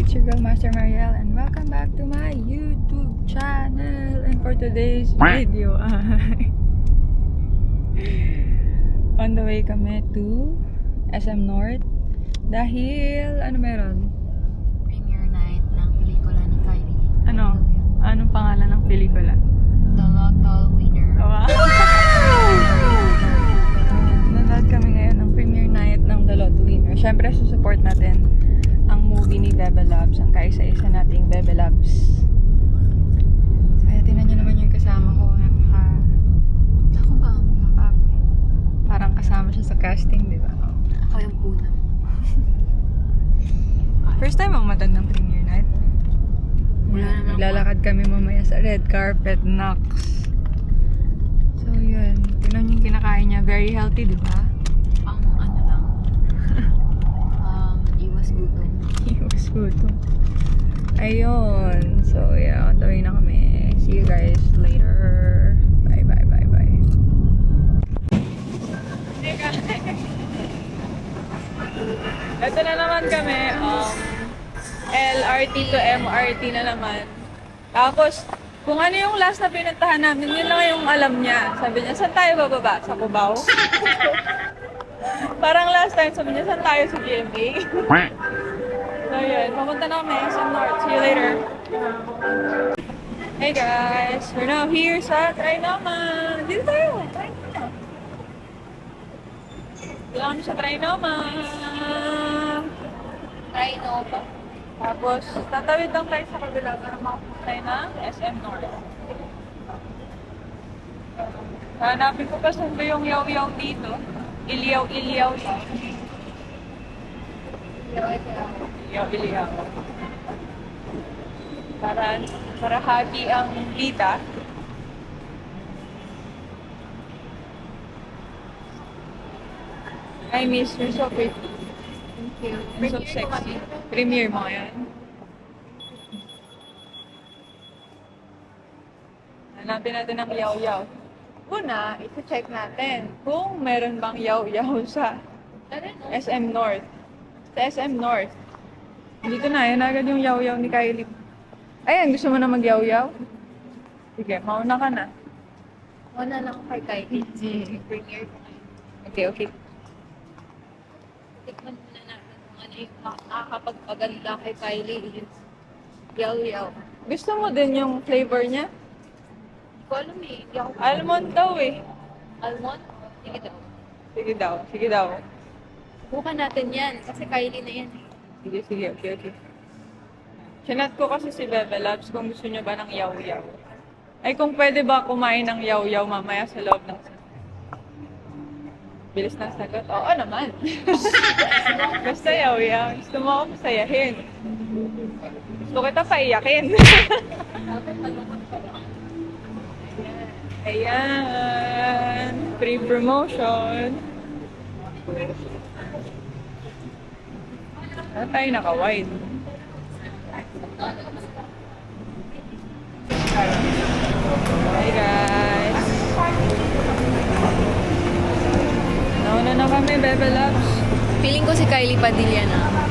it's your girl Master Mariel and welcome back to my YouTube channel. And for today's video on the way kami to SM North dahil ano meron? Premiere night ng pelikula ni Kylie. Anong pangalan ng pelikula? The Lotto Winner. Wow! Nanood kami ngayon ng premiere night ng The Lotto Winner. Siyempre, susupport natin ang movie ni Bebe Loves, ang kaisa-isa nating Bebe Loves. Kaya tingnan nyo naman yung kasama ko. Ako ba? Parang kasama siya sa casting, di ba? Ako yung unang. First time ako matandang premiere night. Wala naman ako. Maglalakad kami mamaya sa red carpet, Nox. So, yun. Tingnan nyo yung kinakain niya. Very healthy, di ba? Pang ano lang. Iwas gutom. Iwas gutom. Ayun. So, yeah. On the way na kami. See you guys later. Bye, bye, bye, bye. Hey guys! Ito na naman kami. LRT to MRT na naman. Tapos, kung ano yung last na pinuntahan namin, yun lang yung alam niya. Sabi niya, saan tayo bababa? Sa Cubao? Parang last time, sabi niya, saan tayo sa GMA? So yun, papunta na kami sa North. See you later. Hey guys, we're now here sa Trinoma. Dito tayo, Trinoma. Dito kami sa Trinoma. Trinoma. Tapos, tatawid lang tayo sa kabila para makapunta tayo ng SM North. Hanapin ko pa saan ba yung yaw-yaw dito. Iliyaw-iliyaw lang. Iliyaw-iliyaw. Para happy ang kita. I miss you, so pretty. Thank you. And so sexy. Premiere mo yan. Hanapin natin ang yaw-yaw. Una, isi-check natin kung meron bang yaw-yaw sa SM North. Sa SM North. Dito na, yan agad yung yaw-yaw ni Kylie. Ayan, gusto mo na mag-yaw-yaw? Sige, mauna ka na. Una lang kay Kylie. Premiere ko ngayon. Okay, okay. Tikman muna natin kung ano yung nakakapagpaganda kay Kylie. Yaw-yaw. Gusto mo din yung flavor niya? Hindi ko alam eh. Hindi ako Almond daw eh. Almond? Sige daw. Sige daw, sige daw. Bukan natin yan. Kasi Kylie na yan eh. Sige, sige, okay, okay. Chinat ko kasi si Bebe Loves kung gusto niya ba ng yaw-yaw. Ay, kung pwede ba kumain ng yaw-yaw mamaya sa loob ng bilis ng sagot? Oo naman. Basta yaw-yaw. Gusto mo ako masayahin. Gusto kita paiyakin. Dapat malungkot ka lang. Ayan. Free promotion. Saan tayo naka-wide? Hi guys. Nauna na kami, Bebe Loves. Feeling ko si Kylie Padilla na.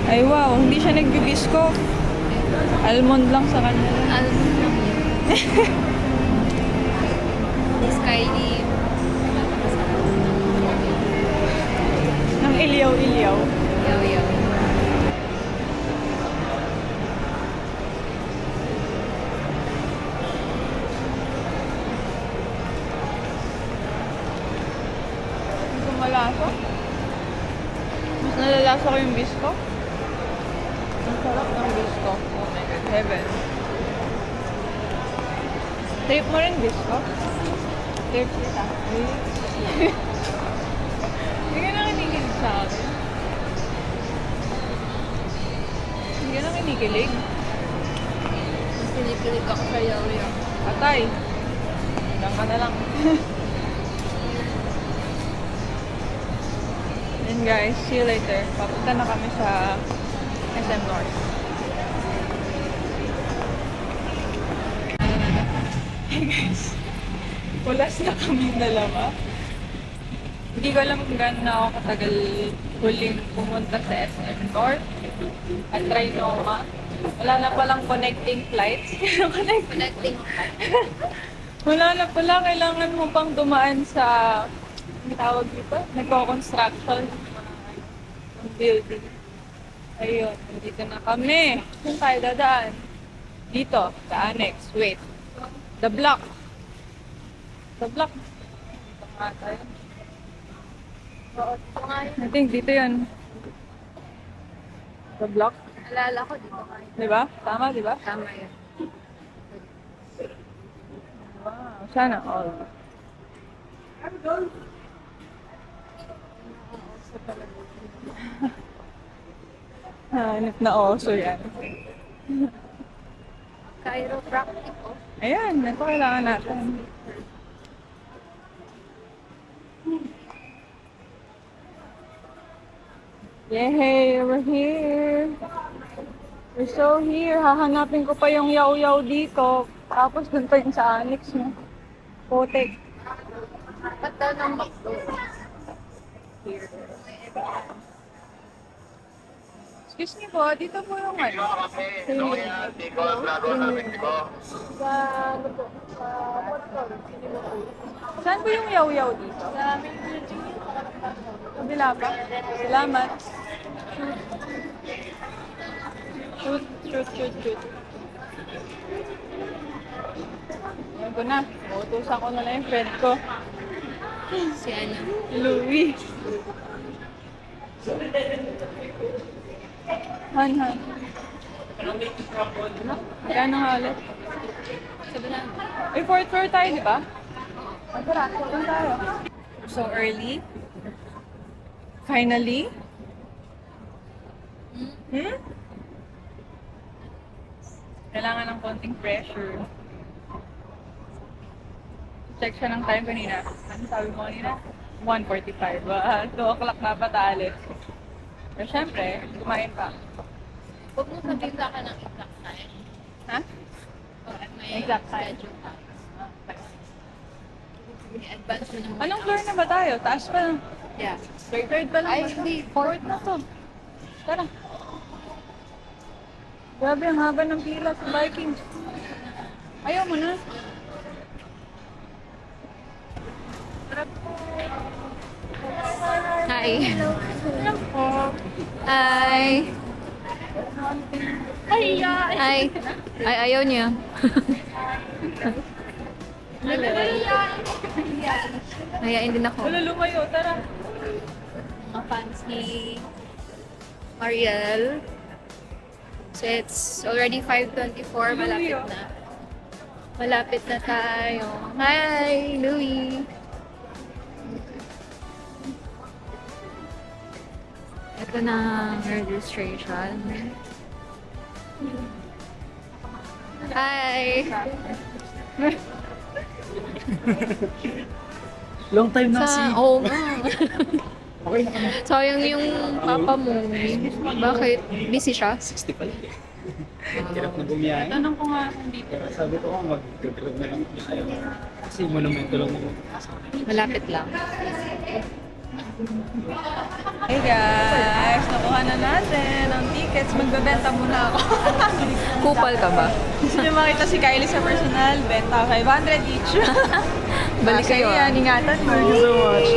Ay wow, hindi siya nagbibisko. Almond lang sa kanya. Almond lang yun. Miss Kylie. Nang iliyaw-iliyaw. Yaw-yaw. Hindi ko malasa. Mas nalalasa ko yung bisko. Ang sarap ng bisko. Oh my God, heaven. Trip mo rin bisko? Trip kita. Hindi ka na kinikilig sa akin. Hindi ka na kinikilig. Pinipilig ako sa yaw-yaw. Atay. Diyan ka na lang. And guys, see you later. Papunta na kami sa SM North. Hey guys, ulas na kami dalawa. Hindi ko alam kung gaano na ako katagal huling pumunta sa SM North at Trinoma. Wala na palang connecting flights. Connecting. Wala na pala. Kailangan mo pang dumaan sa, ang tawag dito, nagko-construction ng building. Ayun, dito na kami. Saan tayo dadaan? Dito, sa annex. Wait. The block. The block. Dito nga tayo. Oo, dito nga yun. I think dito yun. The block. Alala ko dito nga yun. Di ba? Tama, di ba? Tama yun. Wow, sana all. Hanip na oso yan. Chiropractic oh. Ayan, ito kailangan natin. Yay, we're here. We're so here. Hahanapin ko pa yung yaw-yaw dito. Tapos dun pa yung sa annex mo. Putik. Ba't daw ng McDo? Here. Excuse me po, dito po yung ano. Sa ano po? Sa Potcol. Saan po yung yaw-yaw dito? Sa main building yun. Kabila pa. Salamat. Shoot, shoot, shoot, shoot. Ayan ko na. Utusan ko na lang yung friend ko. Si ano? Louie. Han. Magkano nga ulit? Sabi na. Eh, fourth floor tayo, di ba? Tara, doon tayo. So early. Finally. Hmm? Kailangan ng konting pressure. Check siya ng time kanina. Ano sabi mo kanina? 1:45. 2 o'clock na pataalis. Pero syempre, kumain pa. Huwag mo sabihin sa akin ng exact time. Ha? Or may Exact time. schedule ka. I-advance mo naman. Anong floor na ba tayo? Taas pa lang. Yeah. Third pa lang. Ay, ba? hindi. Fourth na to. Tara. Grabe, ang haba ng pila sa Vikings. Ayaw mo na. Hi. Hello po. Hi. Ay, Hi. Ay, ayaw niya. Hayain din ako. Wala lumayo, tara. Mga fans ni Mariel. So it's already 5:24, malapit na. Malapit na tayo. Hi, Louie. Ito na ang registration. Hi! Long time na si. Oo nga. Okay na kami. Sayang yung papa mo. Bakit? Busy siya? 65. Hirap na bumiyahe. Tanong ko nga kung dito. Sabi ko mag-grab na lang tayo. Kasi monumento lang naman. Malapit lang. Hey guys, nakuha na natin ang tickets. Magbebenta muna ako. Kupal ka ba? Gusto niyo makita si Kylie sa personal, benta 500 each. Balik kayo, Yan, ingatan mo. Thank you so much.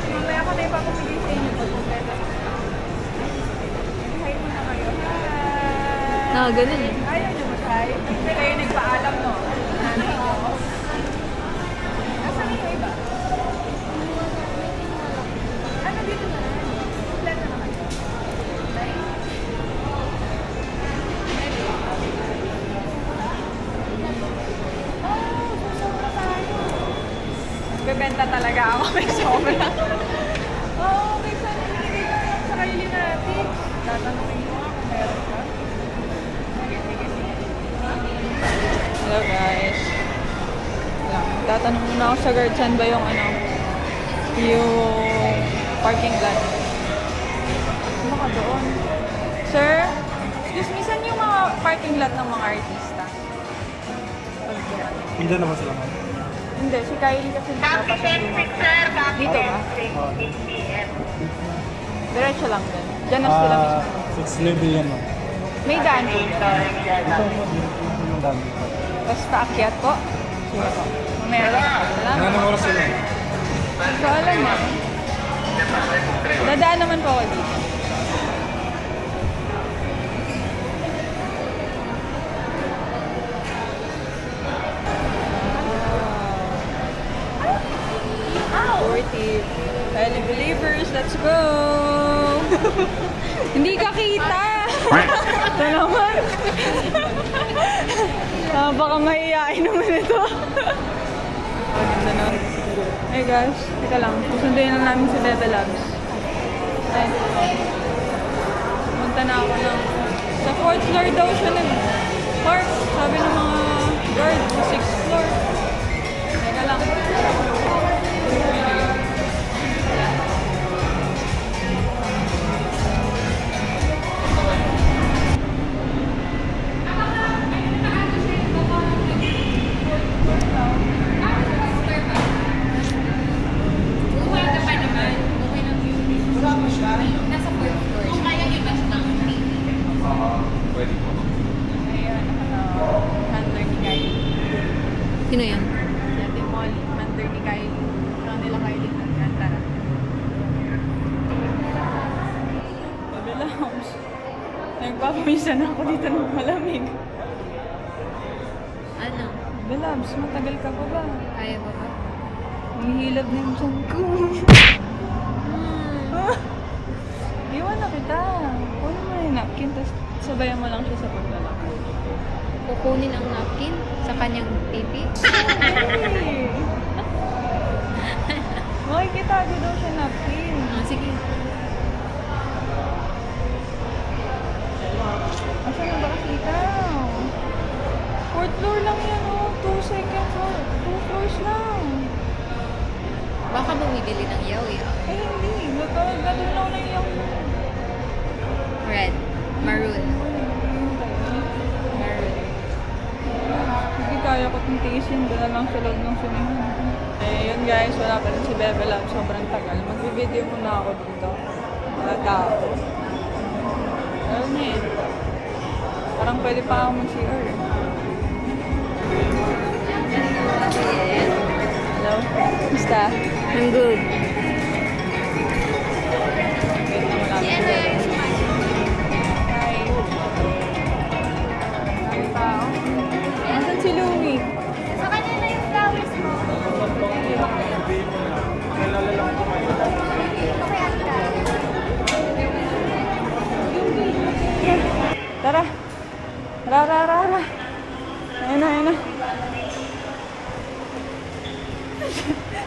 Mamaya ko na ipapamigay sa inyo pag kumpleto. Hi muna kayo. Hi! Ganun eh. Ayaw niyo mag-hi? Hindi kayo nagpaalam, no? Nanay ko. Nasaan yung iba? Ano dito na? Kumpleto na kayo. Bebenta talaga ako, may sobra. Oh, may sana binigay ko lang sa Kylie natin. Tatanungin ko nga kung meron ka. Hello guys. Lang, tatanong muna ako sa guard saan ba yung yung parking lot. Ano ka doon? Sir, excuse me, saan yung mga parking lot ng mga artista? Hindi naman sila man. Hindi, si Kylie kasi nakapasundo. Dito ba? Diretso lang din. Diyan na sila mismo. 6 level yan, ma'am. May daan po. Ito po, dito yung dami. Tapos paakyat po. Sige po. Mamaya lang. Salamat. Anong oras sila? So, alam na. Dadaan naman po ako dito. Sportive. Kylie Believers, let's go! Hindi ka kita! Ito naman. Baka mahihain naman ito. Ganda na. Hey guys, teka lang. Susunduin na namin si Bebe Labs. Ay. Punta na ako ng... Sa 4th floor daw siya nag-park. Sabi ng mga guard, sa 6th floor. Teka lang. Pwede po. Ayan, handler ni Kylie. Sino yan? Si Ate Molly, handler ni Kylie. Parang nila Kylie na tara. Bebe Labs. Nagpapamisan ako dito ng malamig. Ano? Bebe Labs, matagal ka pa ba? Kaya ba ba? Nahihilab na yung tiyan ko. Iwan na kita. Kunin mo na yung napkin, tapos sabayan mo lang siya sa paglalakad. Kukunin ang napkin sa kanyang pipi? Hey! Makikita ko daw siya napkin. Ah, sige. Asa na ba kasi ikaw? 4th floor lang yan, oh. 2nd floor. 2 floors lang. Baka bumibili ng yaoi. Eh, hindi. Nagkadulaw na yung... Red. Maroon. Maroon. Hindi kaya ko itong tiisin. Doon na lang sa loob ng sinihan. Eh, yun guys. Wala pa rin si Bebe Lab. Sobrang tagal. Mag-video muna ako dito. Wala tao. Ayun na eh. Parang pwede pa ako mag-CR. Hello? Basta? I'm good. Wait na wala. Hi. Hi tao. Nasaan si Louie? Sa kanya na yung flowers mo. Okay, Anta. Tara. Ra. Ayun na.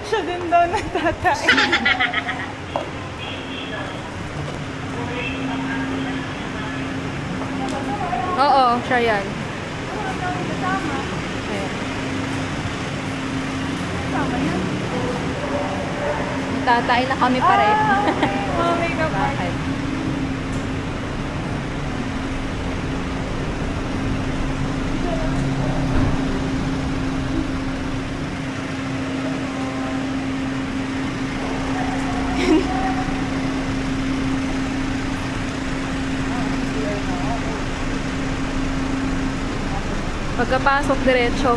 Siya din daw nagtatay. Oo, siya yan. Tatay na kami pare. Mga makeup artist. Bakit? Pagkapasok diretso.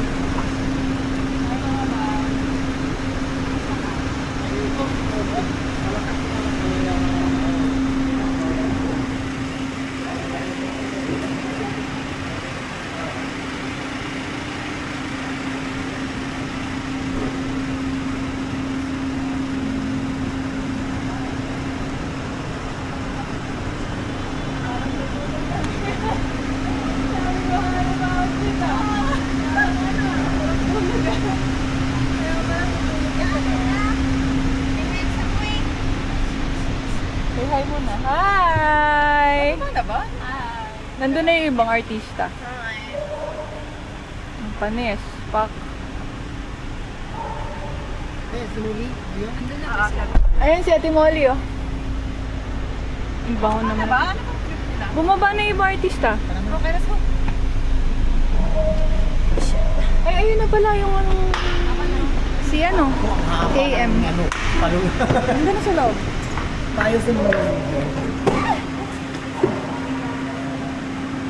Say hi muna. Hi! Ano na ba? Nandun na yung ibang artista. Ang panis. Pak. Ayan si Ate Molly, oh. Ang bango naman. Bumaba na yung ibang artista. Okay, let's go. Ay, ayun na pala yung ano. Si ano? KM. Ano? Palong. Nandun na sa loob. Tayo sa mga.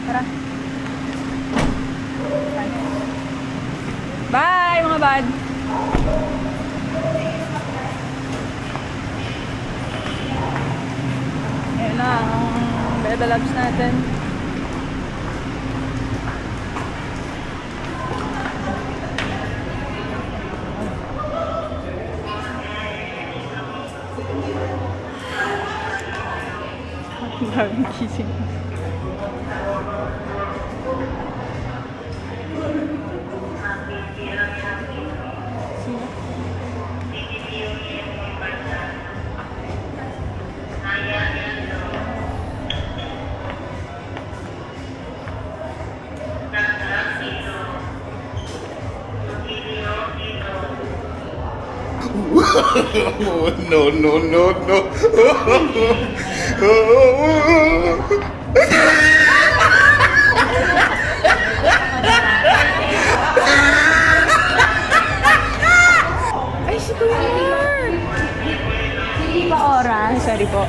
Tara. Bye, mga bad. Ayan na, ang Bebe Labs natin. Ang daming gising. Oh, no, no, no, no. Ay, si Kuya Mark! Hindi pa oras. Sorry po.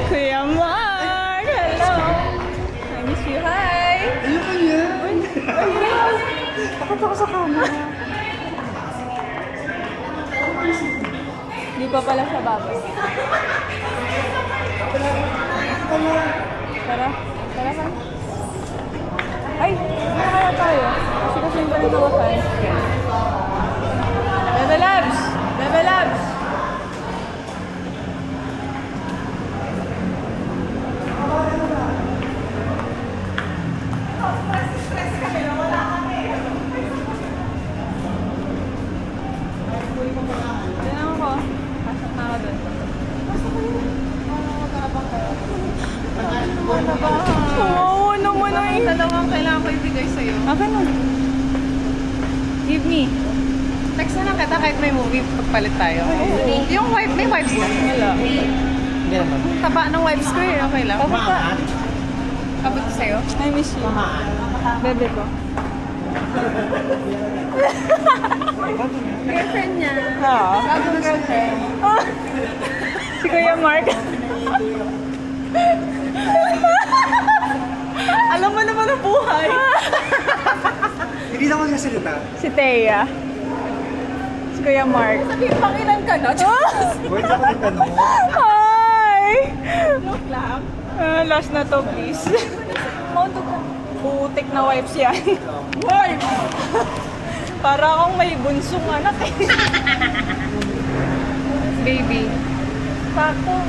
Kuya Mark! Hello! I miss you. Hi! Ano kaya? Takot ako sa camera. Hindi pa pala siya babay. Tara. Tara ka. Ay! Ano kaya tayo? Kasi yung ganun na wifi. Bebe Labs! Bebe Labs! Tignan mo ko. Pasok na ako dun. Oo naman ay. Dalawang kailangan ko ibigay sa'yo. Akin na. Give me. Text na lang kita kahit may movie pagpalit tayo. Yung wipe, may wipes ka. Wala. Hindi naman. Taba ng wipes ko eh, okay lang. Kapag pa. Abot ko sa'yo. I miss you. Bebe ko. Girlfriend niya. Oo. Bagong girlfriend. Si Kuya Mark. Alam mo naman ang buhay. Hindi na ako nagsasalita. Si Thea. Si Kuya Mark. Sabihin, pangilan ka na. Wait ako ng tanong. Hi! Look lang. Last na to, please. Putik na wipes yan. Wipe! Para akong may bunsong anak eh. Baby. Sakto.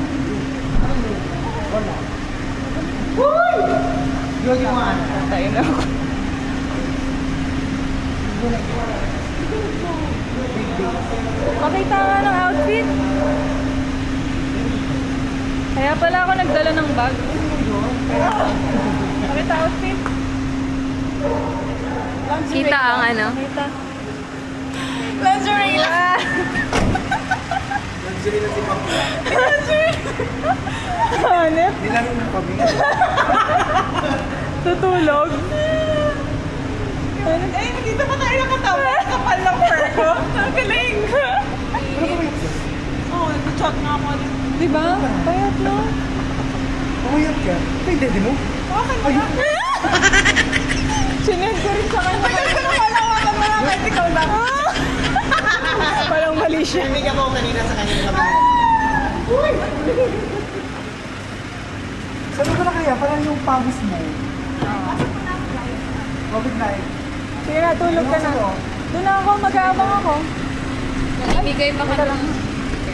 Yun yung mga ano. Tayo na ako. Pakita nga ng outfit. Kaya pala ako nagdala ng bag. Pakita outfit. Kita ang ano? Pakita. Lingerie lang. Luxury na si Papa. Hanep. Nilalim ng kami. Tutulog. Eh, dito pa tayo nakatawa. Kapal ng fur ko. Ang galing. Oo, nag-chat nga ako. Diba? Payat no? Umayat ka. Ito yung daddy mo? Ayun. Sinend ko rin sa kanya. Malawakan mo lang kahit ikaw lang. Parang mali siya. Hindi ka mo kanina sa kanya naman. Saan mo na kaya? Parang yung pawis mo. Covid night. Sige na, tulog ka na. Doon na ako, mag-aabang ako. Ibigay pa ka lang.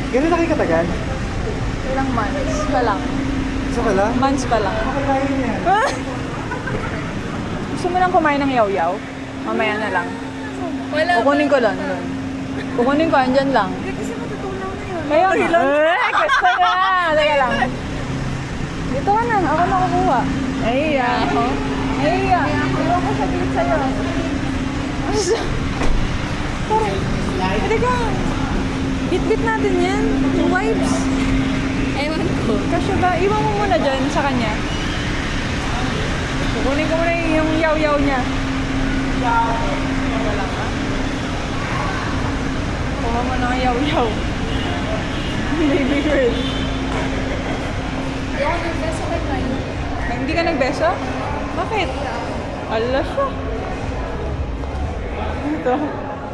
Gano'n na kayo katagal? Ilang months pa lang. Gusto ka lang? Months pa lang. Okay tayo yan. Gusto mo nang kumain ng yaw-yaw? Mamaya na lang. Wala. Kukunin ko lang doon. Kukunin ko, andyan lang. Kasi matutunaw na yun. Kaya nga. Gusto na. Teka lang. Dito ka na. Ako na kukuha. Ay, ako. Ay, iwan ko sabihin sa'yo. Pwede ka. Bit-bit natin yan. Yung wipes. Ewan ko. Kasi ba, iwan mo muna dyan sa kanya. Kukunin ko muna yung yaw-yaw niya. Kuha mo na ang yaw-yaw. Baby girl. Hindi ako nag-beso kay Kylie. Hindi ka nagbeso? Bakit? Ala siya. Ito.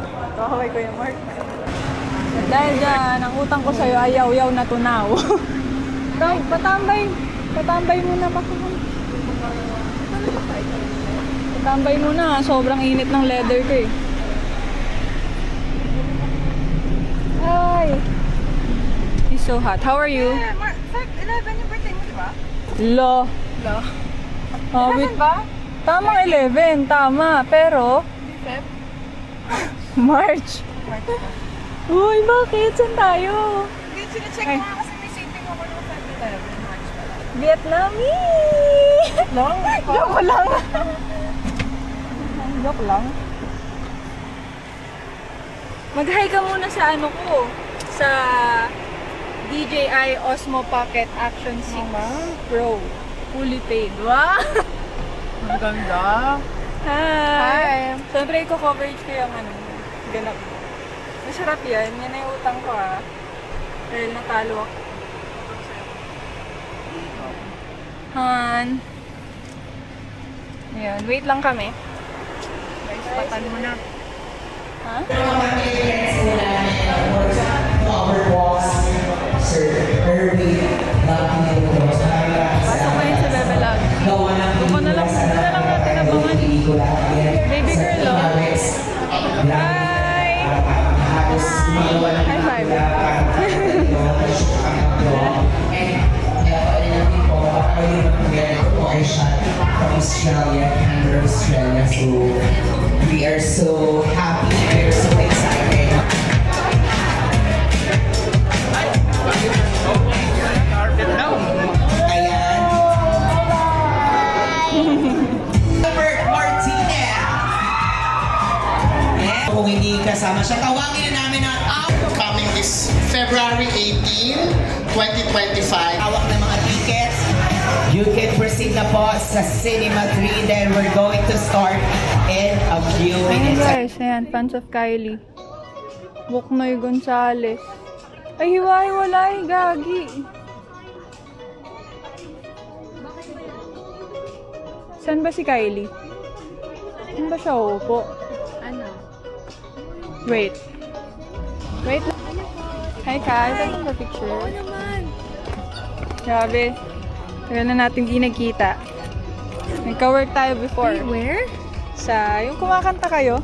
Ito ako kay Kuya Mark. At dahil dyan, ang utang ko sa'yo ay yaw-yaw na tunaw. Ikaw, patambay. Patambay muna. Patambay muna. Sobrang init ng leather ko eh. Hi. He's so hot. How are you? 11 yung birthday mo, di ba? Lo. Ba? Tamang 11, tama. Pero, Feb? March. Uy, bakit? Saan tayo? Hindi, sinecheck Ay. ko nga kasi may saving ako ng Feb 11, March pala. Vietnamese! Long? Joke lang. Joke lang. Mag-hi ka muna sa ano ko. Sa DJI Osmo Pocket Action 6 Pro. Fully paid. Wow! Ang ganda. Hi! Siyempre, i-coverage ko yung ano, ganap. Masarap yan. Yan na yung utang ko ah. Dahil natalo ako. Han. Ayan, wait lang kami. Guys, patan mo na. Ha? Pasok ko yun sa Bebe Lab. Doon na lang natin abangan. Baby girl, oh. Hi! High five. From Australia, Canberra, Australia. So we are so happy, we are so excited. Ayan. Robert Martinez. Kung hindi kasama siya, tawagin na namin ang Coming this February 18, 2025. hawak ng mga tickets. You can proceed na po sa Cinema 3. Then we're going to start in a few Ayan minutes. guys, ayan, fans of Kylie. Buknoy Gonzales. Ay, hiwa-hiwalay, gagi. Saan ba si Kylie? Saan ba siya upo? Ano? Wait. Wait lang. Hi, Kai. Saan ba picture? Oo naman. Grabe. Tagal na natin ginagkita. Nagka-work tayo before. Where? Sa, yung kumakanta kayo.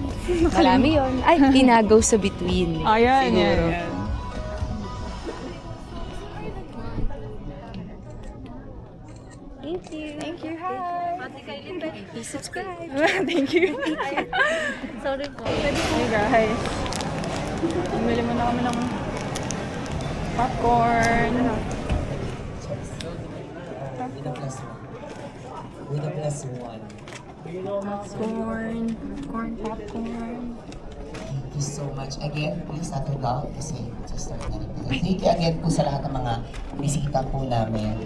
Marami yun. Ay, inagaw sa between. Ayan, Siguro. yan. Thank you. Thank you, hi. Ate Kylie, please subscribe. Thank you. Sorry po. Hey guys. Bumili muna kami ng popcorn. With a plus one. Popcorn. Popcorn. Thank you so much. Again, please not to laugh kasi start na rin. Thank you again po sa lahat ng mga bisita po namin.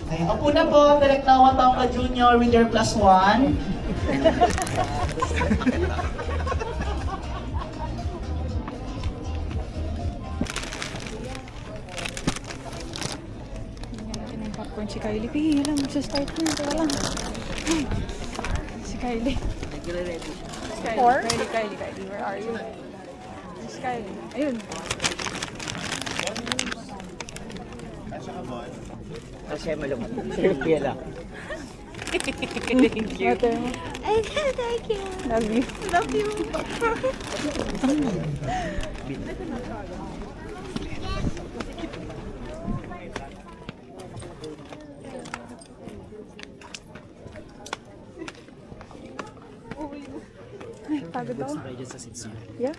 Ay, upo na po, Direk Nawa Tauka Jr. with your plus one. Tingnan natin yung popcorn si Kylie. Pihila lang, magsa-start na. Tara lang. Si Kylie. Kylie, where are you? Miss Kylie. Ayun. Thank you. Thank you. Love you. Love you. Ay, pagod ako. Yeah?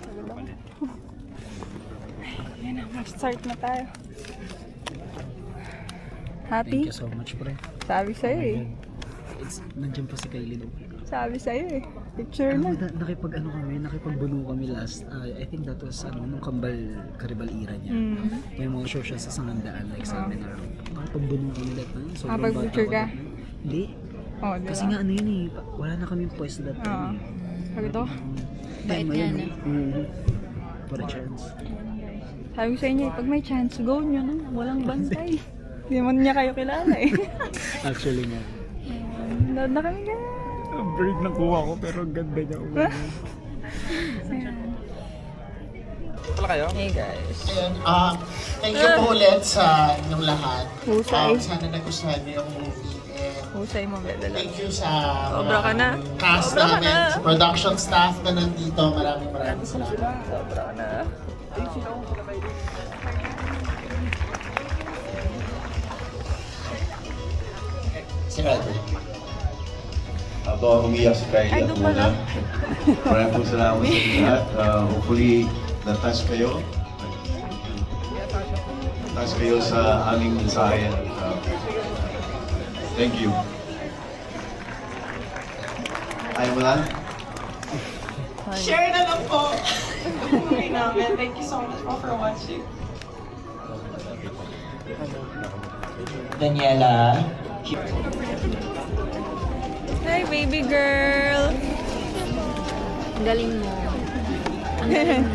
Pagod ako. Ay, yan na, mag-start na tayo. Happy? Thank you so much, pre. Sabi sa'yo eh. Nandiyan pa si Kylie doon. Sabi sa'yo eh. Picture na. Nakipagbuno kami last, I think that was nung Karibal era niya. May mga show siya sa Sangandaan, like seminar. Nakipagbuno kami that time. Sobrang Pag-picture bata ka? ko. Hindi. Oh, di Kasi ba? nga yun eh, wala na kaming pwesto that Oo. time. Sabi to? Bait niya na. For a chance. Sabi ko sa inyo, pag may chance, go nyo no? Walang bantay. Hindi naman niya kayo kilala eh. Actually nga. Nood na kami guys. Ang bird na kuha ko pero ang ganda niya. Hey guys. Ayun, thank you po ulit sa inyong lahat. Husay. Sana nagustuhan niyo yung movie. And Husay mo, Medala. thank you sa Sobra ka na. cast Sobra ka namin, na. sa production staff na nandito. Maraming salamat. Sobra na. Si Roderick. Habang umiyak si Kylie Ay, at doon pala. muna. Maraming po salamat sa inyo lahat. Hopefully, na-touch kayo. Na-touch kayo sa aming mensahe. Thank you. Ayaw mo na? Share na lang po. Movie namin. Thank you so much po for watching. Daniela. Hi, baby girl. Ang galing mo. Ang galing mo.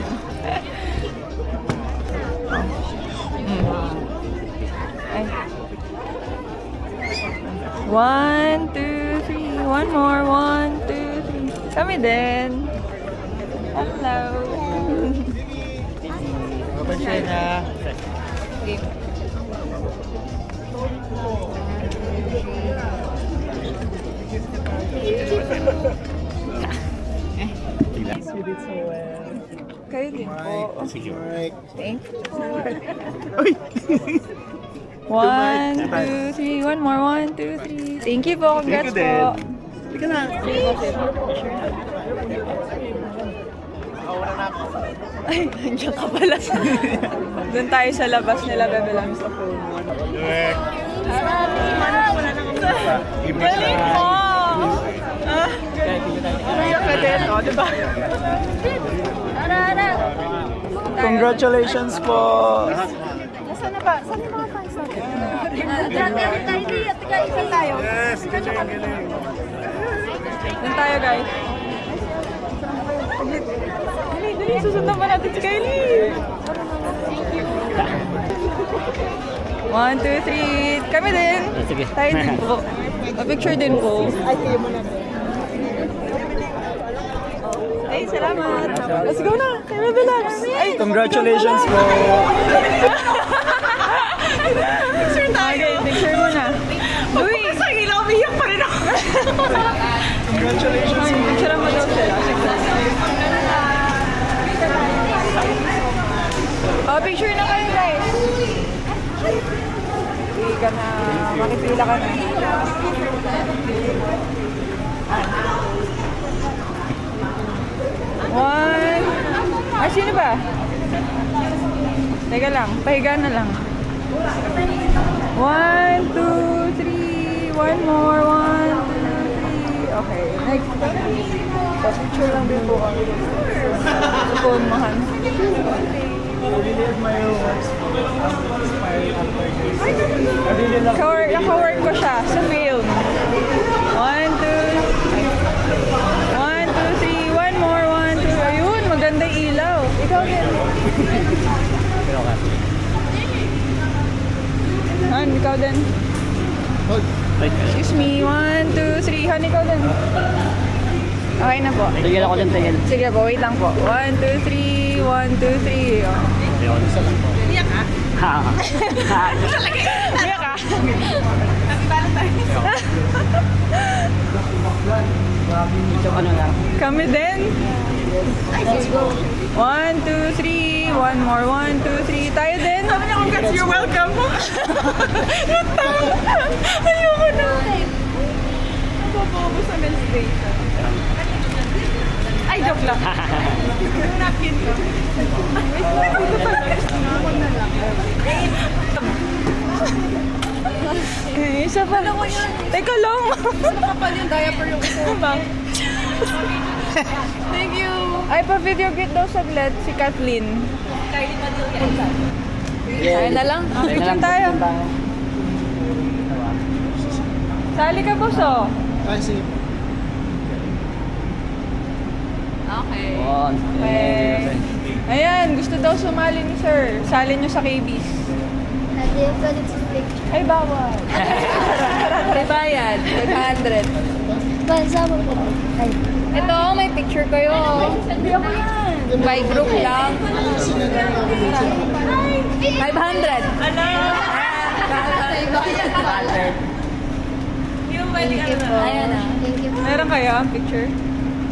Ay. 1, 2, 3. One more. 1, 2, 3. Kami din. Hello. Share na. Kayo din po. Thank you. 1, 2, 3. One more. 1, 2, 3. Thank you po. Congrats po. Ika na. Ay, nandiyan ka pala. Doon tayo sa labas nila, bebe lang sa phone. Galing mo! Umiyak ka din, no? Diba? Congratulations po! Nasaan na ba? Saan yung mga fans natin? Saan tayo? Doon tayo, guys. Dali, susundan pa natin si Kylie. 1, 2, 3. Kami din. Sige. Tayo din po. Picture din po. Ay, kayo mo na. Ay, salamat. Let's go na. Kaya relax. Ay, Congratulations po! picture tayo. Okay, picture mo na. Uy! Sa ilaw, umiyak pa rin ako. Congratulations! Ay, picture mo daw sila. Oh, picture na kayo, guys. Hindi ka na, makipila ka na. One. Ah, sino ba? Teka lang, pahiga na lang. 1, 2, 3. One more. 1, 2, 3. Okay, next. Pa-picture lang din po kami. Sa phone mo, Han. Really admire your works. Inspired after this. I really love Naka-work ko siya sa film. 1, 2, 3. One more. 1, 2. Ayun, maganda yung ilaw. Ikaw din. Han, ikaw din. Excuse me. 1, 2, 3. Han, ikaw din. Okay na po. Tigil ako din, tigil. Sige po, wait lang po. 1, 2, 3. 1, 2, 3. Iyak ka? Iya ka? Happy Valentine's. Kami din. 1, 2, 3. One more. 1, 2, 3. Tayo din. Sabi niya, congrats, you're welcome. Ayoko na. Napapaubos sa menstruation. Ay, joke lang. Napkin ko. Isa pa. Teka lang. Kapal yung diaper yung isa. Thank you. Ay, pa-video greet daw saglit si Kathleen. Kaya na lang. Picture tayo. Sali ka, boss, oh. Ay, sige. Okay. Okay. Ayan, gusto daw sumali ni sir. Sali nyo sa KBs. Ay, bawal. May bayad. 500. Ito, may picture kayo. Hindi ako yan. By group lang. 500. Ano? Ayan na. Meron kayo ang picture?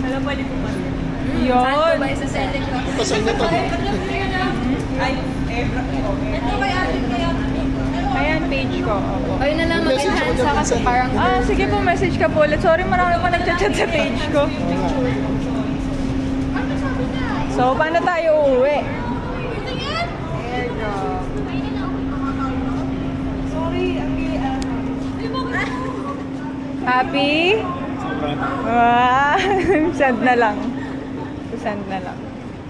Alam pa po ba? Yun. Ba isa sa ko? Pasal na to. Ayan, page ko. Opo. Ayun na lang, mag-enhance ako kasi parang... Sige po, message ka po ulit. Sorry, marami pa nagchat-chat sa page ko. So, paano tayo uuwi? Airdrop. Happy? Send na lang. Send na lang.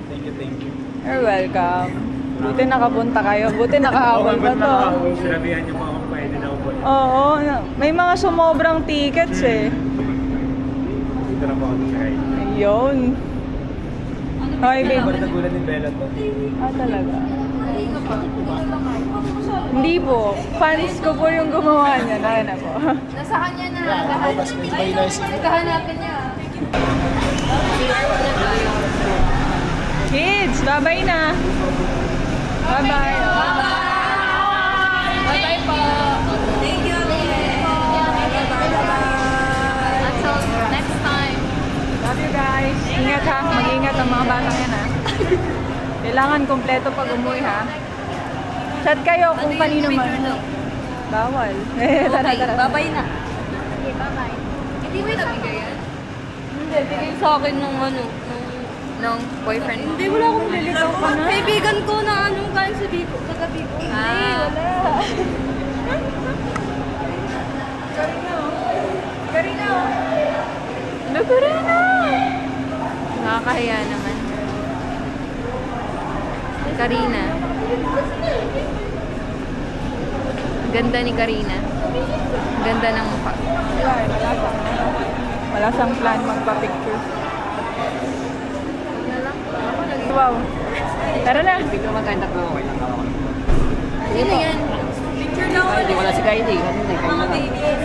Thank you. You're welcome. Buti nakapunta kayo. Buti nakahabol pa to. Sinabihan niyo pa ako pwede na upo. Oo. May mga sumobrang tickets eh. Dito na po ako sa ride. Ayun. Hi, babe. Nagulat ni Bella to. Talaga? Hindi po. Fans ko po yung gumawa niya. Naka na po. Nasa kanya na. Mas may may nice. Naghahanapin niya. Kids, bye-bye na. Bye-bye. Bye-bye po. Thank you. Until next time. Love you guys. Ingat ha. Mag-ingat ang mga batang yan ha. Kailangan kompleto pag umuwi ha. Chat kayo kung kanino man. Bawal. Tara, tara. Bye-bye na. Okay, bye-bye. Hindi mo yung nabigay yan? Hindi, bigay sa akin nung nung boyfriend mo. Hindi, wala akong nilitaw ka na. Kaibigan ko na anong galing sa Biko, kagabi ko. Wala. Karina. Ano, Karina? Nakakahiya naman. Karina. Ganda ni Karina. Ganda ng mukha. Wala sang plan magpa-picture. Wow. Tara na. Dito maganda ko. Okay lang ako. Sino yan? Picture na ulit. Wala si Kylie. Mga babies.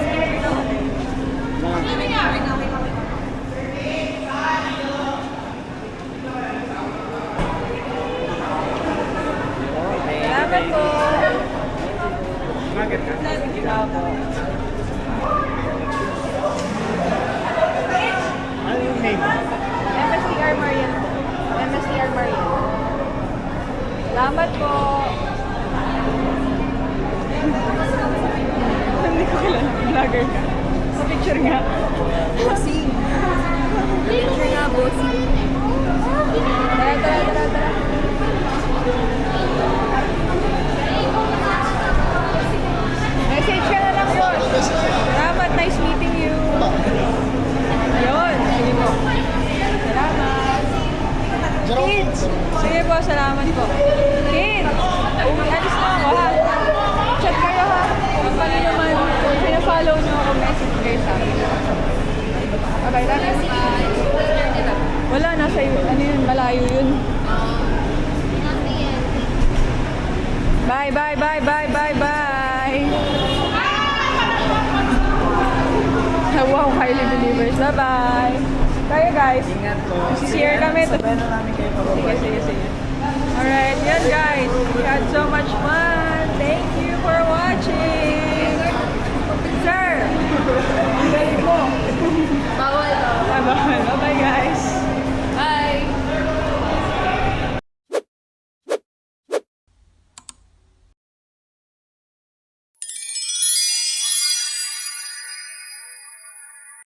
Salamat po. Bakit ka? Ano yung name? MSTR Marian po. MSTR Marian. Salamat po. Hindi ko kilala. Vlogger ka. Sa picture nga. Bossing. Picture nga, bossing. Tara. Message ka na lang yun. Salamat. Nice meeting you. Yun. Sige po. Salamat. Kids. Sige po. Salamat po. Kids. Alis na ako ha. Chat kayo ha. Kung kanino man. Kung pinafollow nyo ako, message kayo sa akin. Okay, thank you. Wala, nasa ano yun, malayo yun. Bye. Wow, highly believers. Bye-bye. Tayo guys. Ingat po. Sisir kami. Sabayan na namin kayo pababa. Sige. Alright, yan guys. We had so much fun. Thank you for watching.